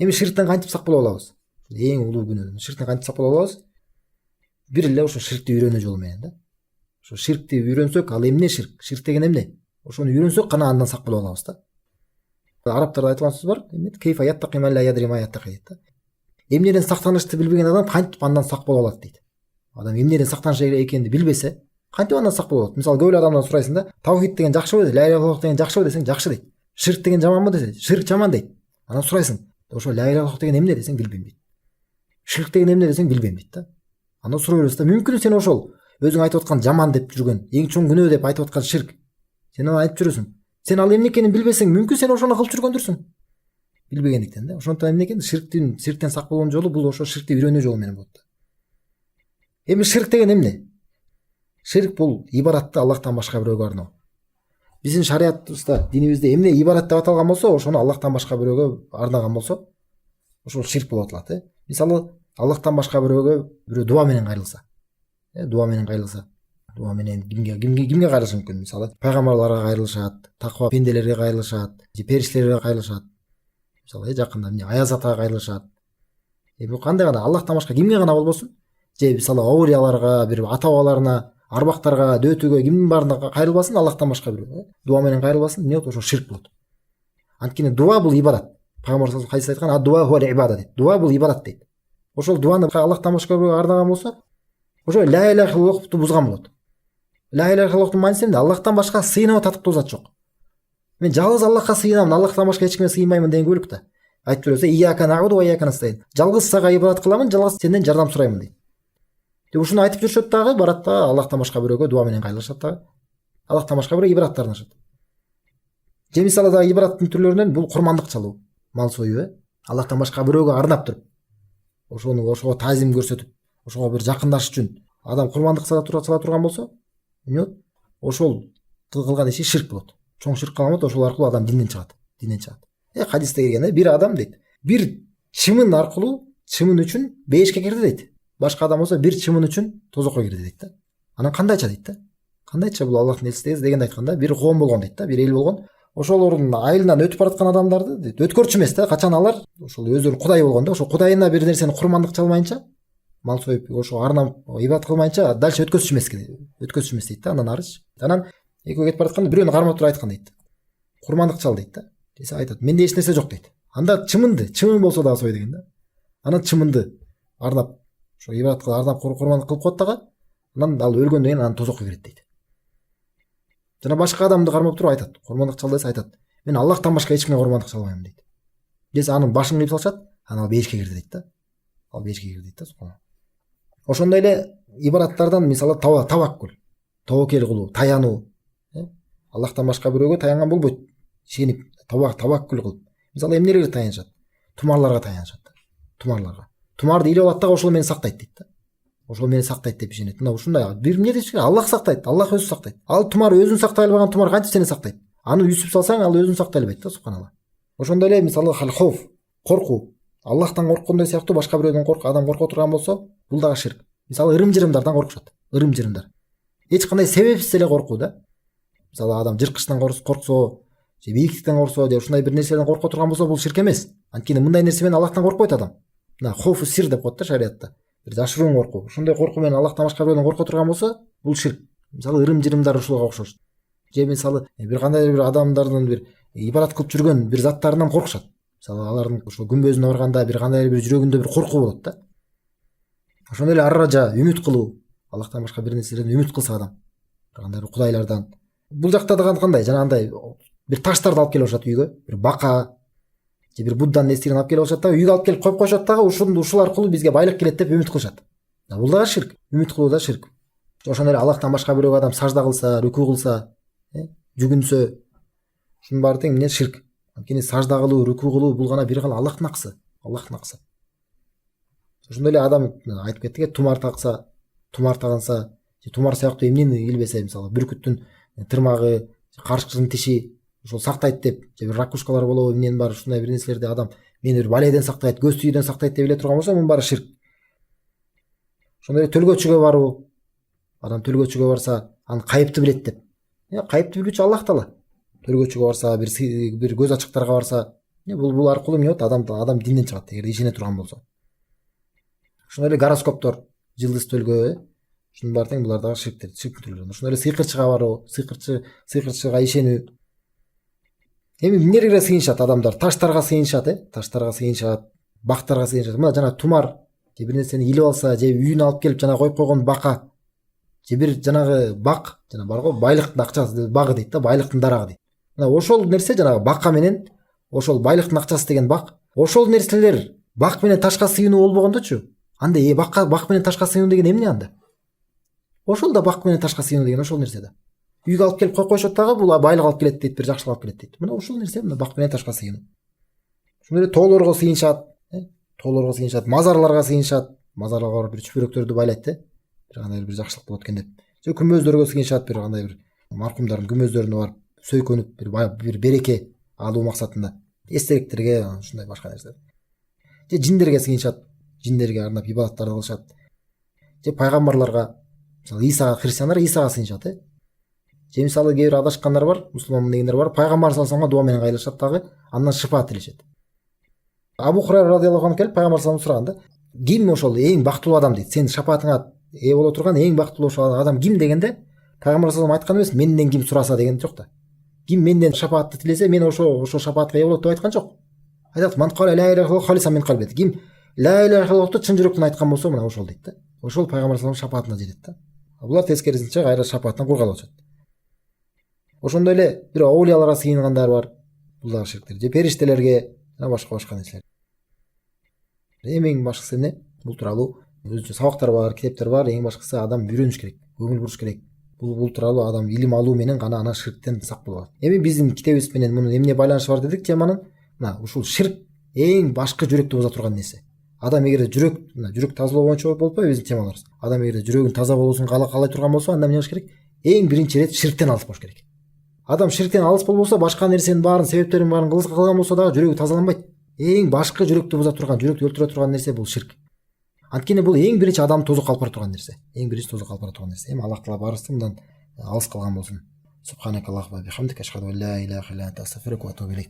Эми ширктен кантип сак боло алабыз? Эң улуу күнөөдөн ширктен кантип сак боло алабыз? Бир эле ошо ширкти үйрөнүү жолу менен да. Ошо ширкти үйрөнсөк, ал эмне ширк? Ширк деген эмне? Ошону үйрөнсөк гана андан сак боло алабыз да. Арабтарда айтылган сөз бар. Кейфа яттaqi ма ла ядри ма яттaqi дейт да. Эмнеден сактанышты билбеген адам кантип андан сак боло алат дейт. Адам эмнеден сактаныш керек экенин билбесе, кантип андан сак боло алат? Мисалы, көп эле адамдан сурайсың да, таухид деген жакшыбы дейт, ла иляха иллаллах деген жакшыбы десең, жакшы дейт. Ширк деген жаманбы десе, ширк жаман дейт. Анан сурайсың, ошо ла иляха иллаллах деген эмне десең, билбейм дейт. Ширк деген эмне десең, билбейм дейт да. Анан сурай бересиз да, мүмкүн сен ошол өзүң айтып аткан жаман деп жүргөн, эң чоң күнөө деп айтып аткан ширк. Сен аны айтып жүрөсүң. Сен ал эмне экенин билбесең, мүмкүн сен ошону кылып жүргөндүрсүң. Билбегендиктен да. Ошондон эмне экен? Ширктен сак болгон жолу бул ошо ширкти үйрөнүү жолу менен болот. Эми ширк деген эмне? Ширк бул ибаратты Аллахтан башка бирөөгө арноо. Биздин шариятыбызда, динибизде эмне ибарат деп аталган болсо, ошону Аллахтан башка бирөөгө арнаган болсо, ошол ширк болуп аталат. Мисалы, Аллахтан башка бирөөгө бирөө дуа менен кайрылса. Дуа менен кайрылса. Дуа менен кимге кайрылышы мүмкүн? Мисалы, пайгамбарларга кайрылышат, таква пенделерге кайрылышат, же периштелерге кайрылышат. Мисалы, жакында Аяз атага кайрылышат. Бул кандай гана Аллахтан башка кимге гана болбосун? Же мисалы, аулияларга, бир ата-бабаларына, арбактарга, дөтөгө, кимдин баарына кайрылбасын, Аллахтан башка бирөө. Дуа менен кайрылбасын, эмне болот? Ошо ширк болот. Анткени дуа бул ибарат. Пайгамбар саллаллаху алейхи ва саллям айткан, "Дуа хуа ибада" дейт. Дуа бул ибарат дейт. Ошол дуаны Аллахтан башка бирөөгө арнаган болсо, ошо ла иляха иллаллахты бузган болот. Ла иляха иллаллахтын мааниси эмне? Аллахтан башка сыйынып татыктуу зат жок. Мен жалгыз Аллахка сыйынамын, Аллахтан башка эч кимге сыйынбаймын деген бөлүк да. Айтып берсе, "Ияка набуду ва ияка настаин." Жалгыз сага ибадат кыламын, жалгыз сенден жардам сураймын дейт. Деп ушуну айтып жүрүшөт дагы, барат да Аллахтан башка бирөөгө дуа менен кайрылышат дагы. Аллахтан башка бирөө ибадаттар арнашат. Же мисалы да ибадаттын түрлөрүнөн бул курмандык чалуу, мал союу, Аллахтан башка бирөөгө арнап туруп, ошого тазим көрсөтүп, ошого бир жакындаш үчүн адам курмандык сала турган болсо, эмне болот? Ошол кылган иши ширк болот. Чоң ширк кылган болот, ошол аркылуу адам динден чыгат. Хадисте келген, бир адам дейт, бир чымын аркылуу, чымын үчүн бешке кирди дейт. Башка адам болсо бир чымын үчүн тозокко кирди дейт да. Анан кандайча дейт да? Кандайча бул Аллахтын элчиси дегенде айтканда, бир коом болгон дейт да, бир эл болгон. Ошолордун айылынан өтүп бараткан адамдарды дейт, өткөрчү эмес да, качан алар ошол өздөрү кудай болгон да, ошо кудайына бир нерсени курмандык чалмайынча, мал союп, ошо арнап ибадат кылмайынча дальше өткөзчү эмес дейт да, андан арыз. Анан экөө кетип баратканда бирөөнү кармап туруп айткан дейт. Курмандык чал дейт да. Десе айтат, менде эч нерсе жок дейт. Анда чымын болсо дагы сой деген да. Анан чымынды арнап, ошо ибадат кылып арнап курмандык кылып коет дагы. Анан ал өлгөндөн кийин анан тозокко кирет дейт. Жана башка адамды кармап туруп айтат, курмандык чал десе айтат, мен Аллахтан башка эч кимге курмандык чалбайм дейт. Десе анын башын кыйып салышат, анан ал бейишке кирди дейт да. Ал бейишке кирди дейт да, субханалла. Ошондой эле ибадаттардан мисалы таваккул, тобокел кылуу, таянуу. Аллахтан башка бирөөгө таянган болбойт. Ишенип таваккул кылып. Мисалы, эмнелерге таянышат? Тумарларга таянышат. Тумарды илеп алат дагы, ошол мени сактайт дейт да. Ошол мени сактайт деп ишенет. Мына ушундай бир эмне дешкен, Аллах сактайт, Аллах өзү сактайт. Ал тумар өзүн сактай албаган тумар кантип сени сактайт? Аны үсүп салсаң, ал өзүн сактай албайт да, субханалла. Ошондой эле мисалы хауф, коркуу. Аллахтан корккондой сыяктуу башка бирөөдөн адам корко турган болсо, бул дагы ширк. Мисалы, ырым-жырымдардан коркушат. Ырым-жырымдар. Эч кандай себепсиз эле коркуу да. Мисалы, адам жыркычтан корксо, же бийиктиктен корксо, же ушундай бир нерседен корко турган болсо, бул ширк эмес. Анткени мындай нерсе менен Аллахтан коркпойт адам. Мына хофу сир деп коет да шариатта. Бир жашыруун коркуу. Ушундай коркуу менен Аллахтан башка бирөөдөн корко турган болсо, бул ширк. Мисалы, ырым-жырымдар ушуга окшош. Же мисалы, бир кандай бир адамдардын бир ибадат кылып жүргөн бир заттарынан коркушат. Мисалы, алардын ошо күмбөзүнө барганда бир кандай бир жүрөгүндө бир коркуу болот да. Ошондой эле арража, үмүт кылуу. Аллахтан башка бир нерселерден үмүт кылса адам, бир кандай бир кудайлардан. Бул жакта да кандай, жанагындай бир таштарды алып келип алышат үйгө, бир бака же бир Будданын эстигин алып келип алышат да, үйгө алып келип коюп коюшат дагы, ушул аркылуу бизге байлык келет деп үмүт кылышат. Бул дагы ширк. Үмүт кылуу да ширк. Ошондой эле Аллахтан башка бирөөгө адам сажда кылса, рүкүү кылса, жүгүнсө, ушунун баары тең эмне ширк. Анткени сажда кылуу, рүкүү кылуу бул гана бир гана Аллахтын акысы. Ошондой эле адам айтып кеттик, тумар такса, тумар таганса, же тумар сыяктуу эмнени илбесе, мисалы, бүркүттүн тырмагы, карышкынын тиши ошол сактайт деп, же бир ракушкалар болобу, эмнен бар, ушундай бир нерселерди адам мени бир баледен сактайт, көз түйүүдөн сактайт деп эле турган болсо, мунун баары ширк. Ошондой эле төлгөчүгө баруу, адам төлгөчүгө барса, анын кайыпты билет деп. Кайыпты билүүчү Аллах таала. Төлгөчүгө барса, бир көз ачыктарга барса, Бул аркылуу эмне болот? Адам динден чыгат эгерде ишене турган болсо. Ошондой эле гороскоптор, жылдыз төлгөө, ушунун баары тең булар дагы ширктин түрлөрү. Ошондой эле сыйкырчыга баруу, сыйкырчыга ишенүү. Эми эмнелерге сыйынышат адамдар? Таштарга сыйынышат, таштарга сыйынышат, бактарга сыйынышат. Мына жана тумар, же бир нерсени илип алса, же үйүнө алып келип жана коюп койгон бака, же бир жанагы бак, жана бар го байлыктын акчасы багы дейт да, байлыктын дарагы дейт. Мына ошол нерсе жанагы бака менен ошол байлыктын акчасы деген бак, ошол нерселер бак менен ташка сыйынуу болбогондочу, анда бак менен ташка сыйынуу деген эмне анда? Ошол да бак менен ташка сыйынуу деген ошол нерсе да. Үйгө алып келип коюшат дагы, бул байлык алып келет дейт, бир жакшылык алып келет дейт. Мына ошол нерсе, мына бак менен ташка сыйынуу. Ошондой эле тоолорго сыйынышат, тоолорго сыйынышат, мазарларга сыйынышат, мазарларга барып бир чүпүрөктөрдү байлайт, бир кандай бир жакшылык болот экен деп. Же күмбөздөргө сыйынышат, бир кандай бир маркумдардын күмбөздөрүнө барып сөйкөнүп бир береке алуу максатында, эстеликтерге, ушундай башка нерселер. Же жиндерге сыйынышат, жиндерге арнап ибадаттарды кылышат. Же пайгамбарларга, мисалы Исага, христиандар Исага сыйынышат, же мисалы кээ бир адашкандар бар, мусулманмын дегендер бар, пайгамбар саллаллаху алейхи дуа менен кайрылышат дагы, андан шифа тилешет. Абу Хурайра радиаллаху анху келип пайгамбар саллаллаху алейхи сураганда, ким ошол эң бактылуу адам дейт, сенин шафаатыңа ээ боло турган эң бактылуу ошол адам ким дегенде, пайгамбар саллаллаху алейхи айткан эмес, менден ким сураса деген жок да. Ким менден шафаатты тилесе, мен ошол шафаатка ээ болот деп айткан жок. Айтат, ман кала ла иляха иллаллах халисан мин калби. Ким ла иляха иллаллахты чын жүрөктөн айткан болсо, мына ошол дейт да. Ошол пайгамбар саллаллаху алейхи шафаатына жетет да. Булар тескерисинче кайра шафааттан кур калып атышат. Ошондой эле бир аулияларга сыйынгандар бар. Бул дагы ширктер. Же периштелерге, жана башка нерселер. Эң башкысы эмне? Бул тууралуу өзүнчө сабактар бар, китептер бар. Эң башкысы адам үйрөнүш керек, көңүл буруш керек. Бул тууралуу адам илим алуу менен гана ана ширктен сак болот. Эми биздин китебибиз менен мунун эмне байланышы бар дедик теманын? Мына ушул ширк эң башкы жүрөктү буза турган нерсе. Адам эгерде жүрөк тазалоо боюнча болбойбу биздин темаларыбыз. Адам эгерде жүрөгүн таза болуусун каалай турган болсо, анда эмне кылыш керек? Эң биринчи ирет ширктен алыс болуш керек. Адам ширктен алыс болбосо, башка нерсенин баарын, себептерин баарын кылган болсо дагы жүрөгү тазаланбайт. Эң башкы жүрөктү буза турган, жүрөктү өлтүрө турган нерсе бул ширк. Анткени бул эң биринчи адам тозукка алып бара турган нерсе. Эми Аллах таала баарыбызды мындан алыс кылган болсун. Субханакаллахумма ва бихамдика ашхаду ан ла илаха илля анта астагфирука ва атубу илейк.